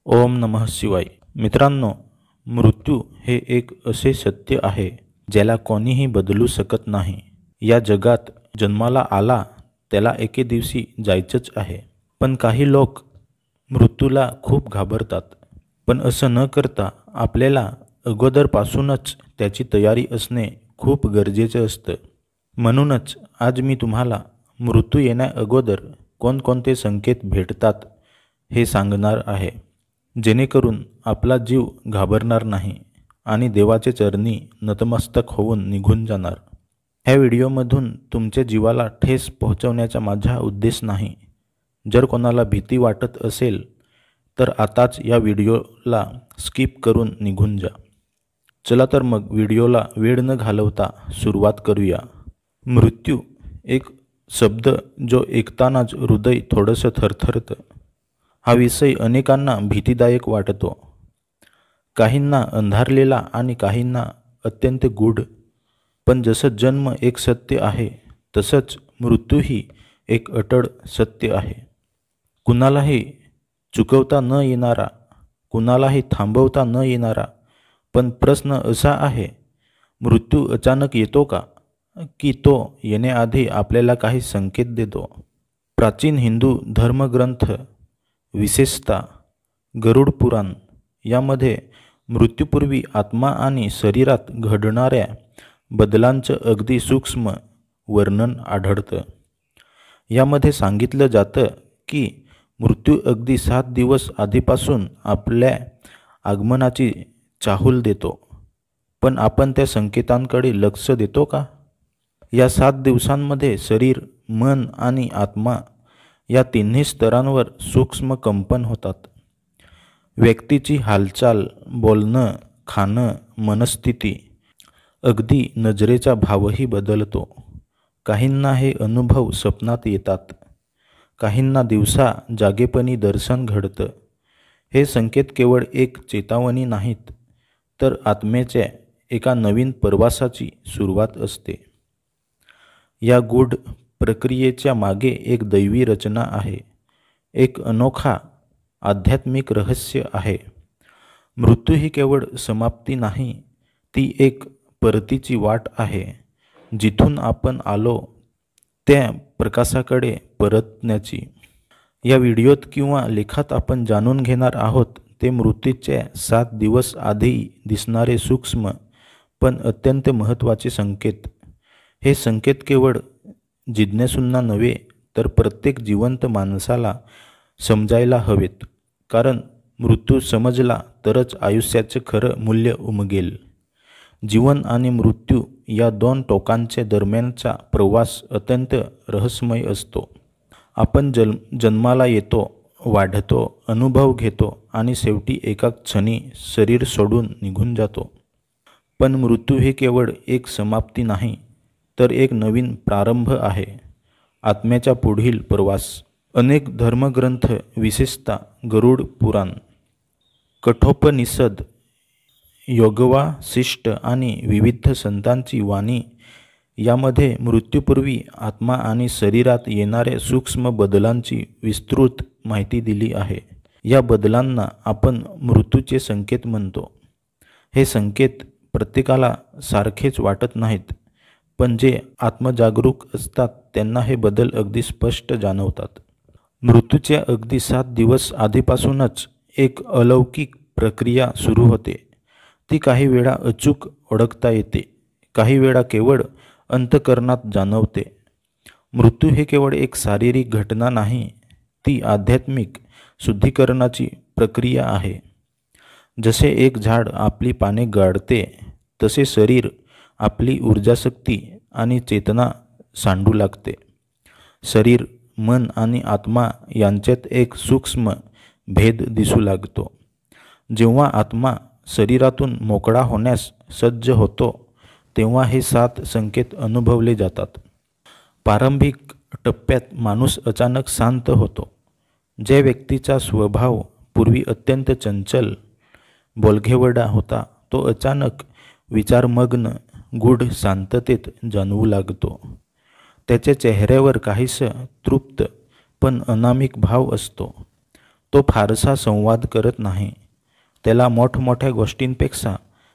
ओम नमः शिवाय। मित्रांनो, मृत्यू हे एक असे सत्य आहे ज्याला कोणीही बदलू शकत नाही। या जगात जन्माला आला त्याला एके दिवशी जायचंच आहे। पण काही लोक मृत्यूला खूप घाबरतात, पण असं न करता आपल्याला अगोदरपासूनच त्याची तयारी असणे खूप गरजेचं असतं। म्हणूनच आज मी तुम्हाला मृत्यू येण्या अगोदर कोणकोणते संकेत भेटतात हे सांगणार आहे, जेणेकरून आपला जीव घाबरणार नाही आणि देवाचे चरणी नतमस्तक होऊन निघून जाणार। ह्या व्हिडिओमधून तुमच्या जीवाला ठेस पोहोचवण्याचा माझा उद्देश नाही। जर कोणाला भीती वाटत असेल तर आताच या व्हिडिओला स्किप करून निघून जा। चला तर मग व्हिडिओला वेळ न घालवता सुरुवात करूया। मृत्यू एक शब्द जो ऐकतानाच हृदय थोडंसं थरथरतं। हा विषय अनेकांना भीतीदायक वाटतो, काहींना अंधारलेला आणि काहींना अत्यंत गूढ। पण जसं जन्म एक सत्य आहे तसंच मृत्यूही एक अटळ सत्य आहे। कुणालाही चुकवता न येणारा, कुणालाही थांबवता न येणारा। पण प्रश्न असा आहे, मृत्यू अचानक येतो का, की तो येण्याआधी आपल्याला काही संकेत देतो? प्राचीन हिंदू धर्मग्रंथ, विशेषतः गरुड पुराण यामध्ये मृत्यूपूर्वी आत्मा आणि शरीरात घडणाऱ्या बदलांचं अगदी सूक्ष्म वर्णन आढळतं। यामध्ये सांगितलं जातं की मृत्यू अगदी 7 दिवस आधीपासून आपल्या आगमनाची चाहूल देतो। पण आपण त्या संकेतांकडे लक्ष देतो का? या 7 दिवसांमध्ये शरीर, मन आणि आत्मा या तिन्ही स्तरांवर सूक्ष्म कंपन होतात। व्यक्तीची हालचाल, बोलणं, खाणं, मनस्थिती, अगदी नजरेचा भावही बदलतो। काहींना हे अनुभव स्वप्नात येतात, काहींना दिवसा जागेपणी दर्शन घडतं। हे संकेत केवळ एक चेतावणी नाहीत, तर आत्म्याच्या एका नवीन प्रवासाची सुरुवात असते। या गूढ प्रक्रियेच्या मागे एक दैवी रचना आहे, एक अनोखा आध्यात्मिक रहस्य आहे। मृत्यू ही केवळ समाप्ती नाही, ती एक परतीची वाट आहे, जिथून आपण आलो त्या प्रकाशाकडे परतण्याची। या व्हिडिओत किंवा लेखात आपण जाणून घेणार आहोत ते मृत्यूच्या 7 दिवस आधी दिसणारे सूक्ष्म पण अत्यंत महत्त्वाचे संकेत। हे संकेत केवळ जिज्ञासूंना नव्हे, तर प्रत्येक जिवंत माणसाला समजायला हवेत, कारण मृत्यू समजला तरच आयुष्याचं खरं मूल्य उमगेल। जीवन आणि मृत्यू या दोन टोकांच्या दरम्यानचा प्रवास अत्यंत रहस्यमय असतो। आपण जन्माला येतो, वाढतो, अनुभव घेतो आणि शेवटी एका क्षणी शरीर सोडून निघून जातो। पण मृत्यू हे केवळ एक समाप्ती नाही, तर एक नवीन प्रारंभ आहे, आत्म्याचा पुढील प्रवास। अनेक धर्मग्रंथ, विशेषतः गरुड पुराण, कठोपनिषद, योगवासिष्ठ आणि विविध संतांची वाणी यामध्ये मृत्यूपूर्वी आत्मा आणि शरीरात येणाऱ्या सूक्ष्म बदलांची विस्तृत माहिती दिली आहे। या बदलांना आपण मृत्यूचे संकेत म्हणतो। हे संकेत प्रत्येकाला सारखेच वाटत नाहीत, पण जे आत्मजागरूक असतात त्यांना हे बदल अगदी स्पष्ट जाणवतात। मृत्यूच्या अगदी 7 दिवस आधीपासूनच एक अलौकिक प्रक्रिया सुरू होते। ती काही वेळा अचूक ओळखता येते, काही वेळा केवळ अंतःकरणात जाणवते। मृत्यू हे केवळ एक शारीरिक घटना नाही, ती आध्यात्मिक शुद्धीकरणाची प्रक्रिया आहे। जसे एक झाड आपली पाने गाळते, तसे शरीर आपली ऊर्जाशक्ती आणि चेतना सांडू लागते। शरीर, मन आणि आत्मा यांच्यात एक सूक्ष्म भेद दिसू लागतो। जेव्हा आत्मा शरीरातून मोकळा होण्यास सज्ज होतो, तेव्हा हे 7 संकेत अनुभवले जातात। प्रारंभिक टप्प्यात माणूस अचानक शांत होतो। ज्या व्यक्तीचा स्वभाव पूर्वी अत्यंत चंचल, बोलघेवडा होता, तो अचानक विचारमग्न, गूढ शांततेत जाणवू लागतो। त्याच्या चेहऱ्यावर काहीसं तृप्त पण अनामिक भाव असतो। तो फारसा संवाद करत नाही. त्याला मोठमोठ्या गोष्टींपेक्षा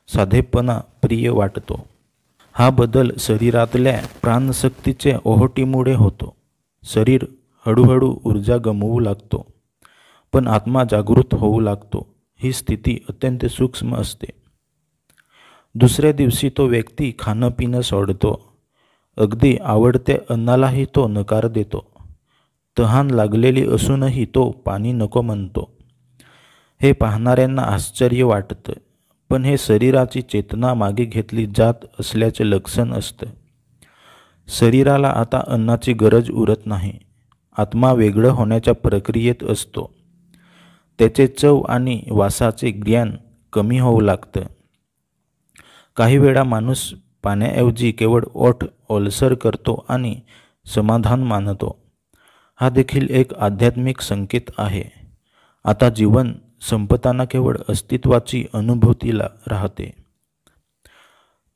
साधेपणा प्रिय वाटतो. हा बदल शरीरातल्या प्राणशक्तीचे ओहोटीमुळे होतो. शरीर हळूहळू ऊर्जा गमवू लागतो, पण आत्मा जागृत होऊ लागतो. ही स्थिती अत्यंत सूक्ष्म असते. दुसऱ्या दिवशी तो व्यक्ती खाणं पिणं सोडतो. अगदी आवडत्या अन्नालाही तो नकार देतो. तहान लागलेली असूनही तो पाणी नको म्हणतो. हे पाहणाऱ्यांना आश्चर्य वाटतं, पण हे शरीराची चेतना मागे घेतली जात असल्याचे लक्षण असतं. शरीराला आता अन्नाची गरज उरत नाही. आत्मा वेगळं होण्याच्या प्रक्रियेत असतो. त्याचे चव आणि वासाचे ज्ञान कमी होऊ लागतं. काही वेळा माणूस पाण्याऐवजी केवळ ओठ ओलसर करतो आणि समाधान मानतो. हा देखील एक आध्यात्मिक संकेत आहे. आता जीवन संपताना केवळ अस्तित्वाची अनुभूतीला राहते.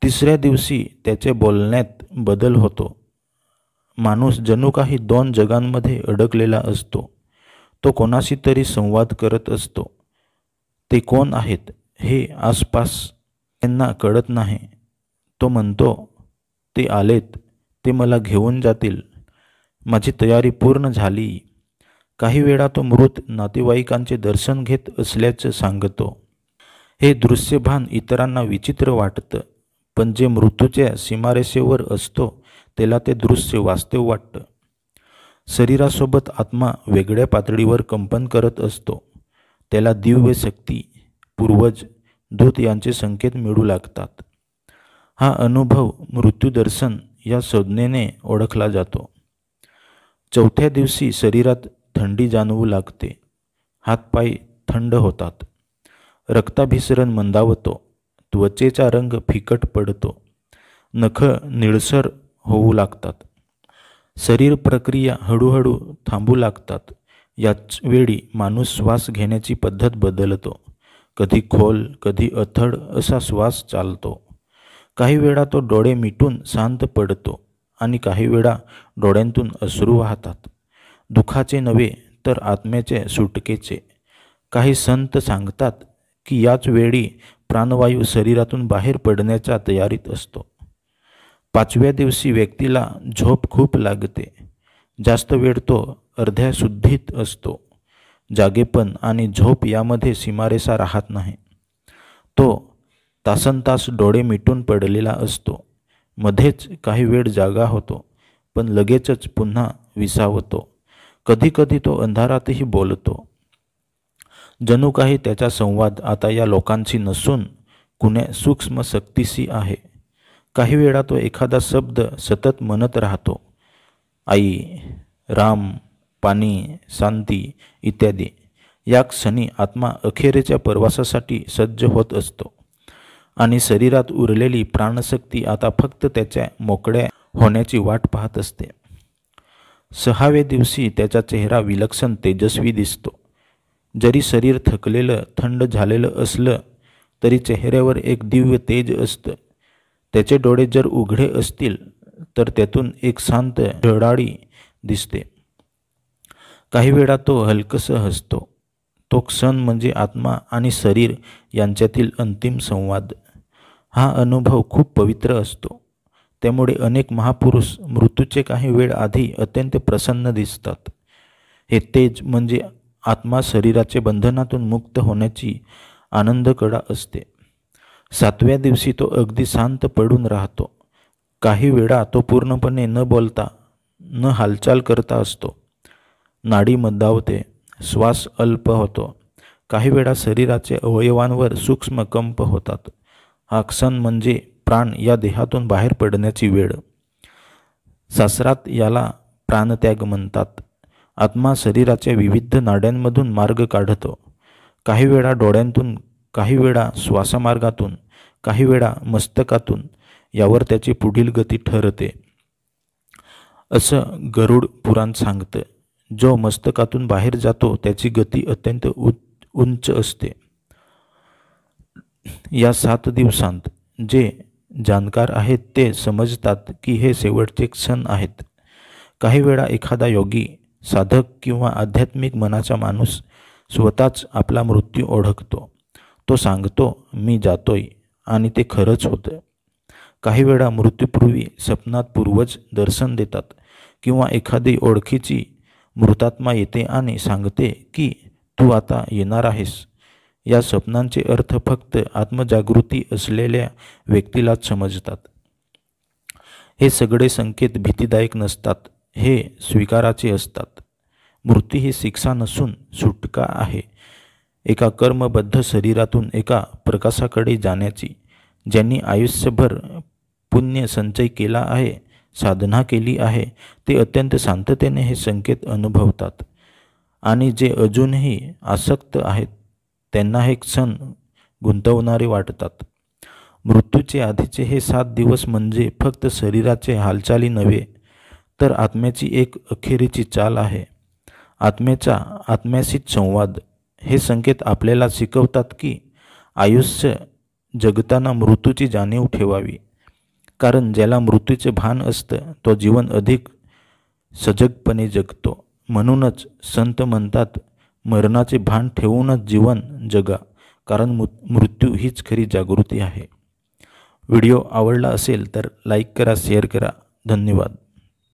तिसऱ्या दिवशी त्याचे बोलण्यात बदल होतो. माणूस जणू काही दोन जगांमध्ये अडकलेला असतो. तो कोणाशी तरी संवाद करत असतो. ते कोण आहेत हे आसपास त्यांना कळत नाही. तो म्हणतो, ते आलेत, ते मला घेऊन जातील, माझी तयारी पूर्ण झाली. काही वेळा तो मृत नातेवाईकांचे दर्शन घेत असल्याचं सांगतो. हे दृश्यभान इतरांना विचित्र वाटतं, पण जे मृत्यूच्या सीमारेषेवर असतो त्याला ते दृश्य वास्तव वाटतं. शरीरासोबत आत्मा वेगळ्या पातळीवर कंपन करत असतो. त्याला दिव्य शक्ती, पूर्वज, दूत यांचे संकेत मिळू लागतात. हा अनुभव मृत्यूदर्शन या संज्ञेने ओळखला जातो. चौथ्या दिवशी शरीरात थंडी जाणवू लागते. हातपाय थंड होतात. रक्ताभिसरण मंदावतो. त्वचेचा रंग फिकट पडतो. नखं निळसर होऊ लागतात. शरीर प्रक्रिया हळूहळू थांबू लागतात. याच वेळी माणूस श्वास घेण्याची पद्धत बदलतो. कधी खोल, कधी अथळ असा श्वास चालतो. काही वेळा तो डोळे मिटून शांत पडतो आणि काही वेळा डोळ्यांतून अश्रू वाहतात. दुःखाचे नव्हे तर आत्म्याचे सुटकेचे. काही संत सांगतात की याच वेळी प्राणवायू शरीरातून बाहेर पडण्याच्या तयारीत असतो. पाचव्या दिवशी व्यक्तीला झोप खूप लागते. जास्त वेळ तो अर्ध्या शुद्धीत असतो. जागेपण आणि झोप यामध्ये सीमारेषा राहत नाही. तो तासनतास डोळे मिटून पडलेला असतो. मध्येच काही वेळ जागा होतो, पण लगेचच पुन्हा विसावतो. कधीकधी तो अंधारातही बोलतो. जणू काही त्याचा संवाद आता या लोकांशी नसून कुण्या सूक्ष्म शक्तीशी आहे. काही वेळा तो एखादा शब्द सतत म्हणत राहतो. आई, राम, पाणी, शांती इत्यादी. या क्षणी आत्मा अखेरच्या प्रवासासाठी सज्ज होत असतो आणि शरीरात उरलेली प्राणशक्ती आता फक्त त्याच्या मोकळ्या होण्याची वाट पाहत असते. सहाव्या दिवशी त्याचा चेहरा विलक्षण तेजस्वी दिसतो. जरी शरीर थकलेलं, थंड झालेलं असलं तरी चेहऱ्यावर एक दिव्य तेज असतं. त्याचे डोळे जर उघडे असतील तर त्यातून एक शांत झळाळी दिसते. काही वेळा तो हलकसं हसतो. तो क्षण म्हणजे आत्मा आणि शरीर यांच्यातील अंतिम संवाद. हा अनुभव खूप पवित्र असतो. त्यामुळे अनेक महापुरुष मृत्यूचे काही वेळ आधी अत्यंत प्रसन्न दिसतात. हे तेज म्हणजे आत्मा शरीराच्या बंधनातून मुक्त होण्याची आनंदकडा असते. सातव्या दिवशी तो अगदी शांत पडून राहतो. काही वेळा तो पूर्णपणे न बोलता, न हालचाल करता असतो. नाडी मंदावते, श्वास अल्प होतो. काही वेळा शरीराच्या अवयवांवर सूक्ष्म कंप होतात. हा क्षण म्हणजे प्राण या देहातून बाहेर पडण्याची वेळ. शास्त्रात याला प्राणत्याग म्हणतात. आत्मा शरीराच्या विविध नाड्यांमधून मार्ग काढतो. काही वेळा डोळ्यांतून, काही वेळा श्वासमार्गातून, काही वेळा मस्तकातून. यावर त्याची पुढील गती ठरते. असं गरुड पुराण सांगतं. जो मस्तकातून बाहेर जातो त्याची गती अत्यंत उंच असते. या 7 दिवसांत जे जाणकार आहेत ते समजतात की हे शेवटचे क्षण आहेत. काही वेळा एखादा योगी, साधक किंवा आध्यात्मिक मनाचा माणूस स्वतःच आपला मृत्यू ओळखतो. तो सांगतो, मी जातोय, आणि ते खरंच होतं. काही वेळा मृत्यूपूर्वी स्वप्नात पूर्वज दर्शन देतात किंवा एखादी ओळखीची मृतात्मा येते आणि सांगते की तू आता येणार आहेस. या स्वप्नांचे अर्थ फक्त आत्मजागृती असलेल्या व्यक्तीलाच समजतात. हे सगळे संकेत भीतीदायक नसतात, हे स्वीकाराचे असतात. मृत्यू ही शिक्षा नसून सुटका आहे, एका कर्मबद्ध शरीरातून एका प्रकाशाकडे जाण्याची. ज्यांनी आयुष्यभर पुण्य संचय केला आहे, साधना केली आहे, ते अत्यंत शांततेने हे संकेत अनुभवतात. आणि जे अजूनही आसक्त आहेत त्यांना हे क्षण गुंतवणारे वाटतात. मृत्यूचे आधीचे हे 7 दिवस म्हणजे फक्त शरीराचे हालचाली नव्हे, तर आत्म्याची एक अखेरीची चाल आहे. आत्म्याचा आत्म्याशीच संवाद. हे संकेत आपल्याला शिकवतात की आयुष्य जगताना मृत्यूची जाणीव ठेवावी, कारण ज्याला मृत्यूचे भान असतं तो जीवन अधिक सजगपणे जगतो. म्हणूनच संत म्हणतात, मरणाचे भान ठेवूनच जीवन जगा, कारण मृत्यू हीच खरी जागृती आहे. व्हिडिओ आवडला असेल तर लाईक करा, शेअर करा. धन्यवाद.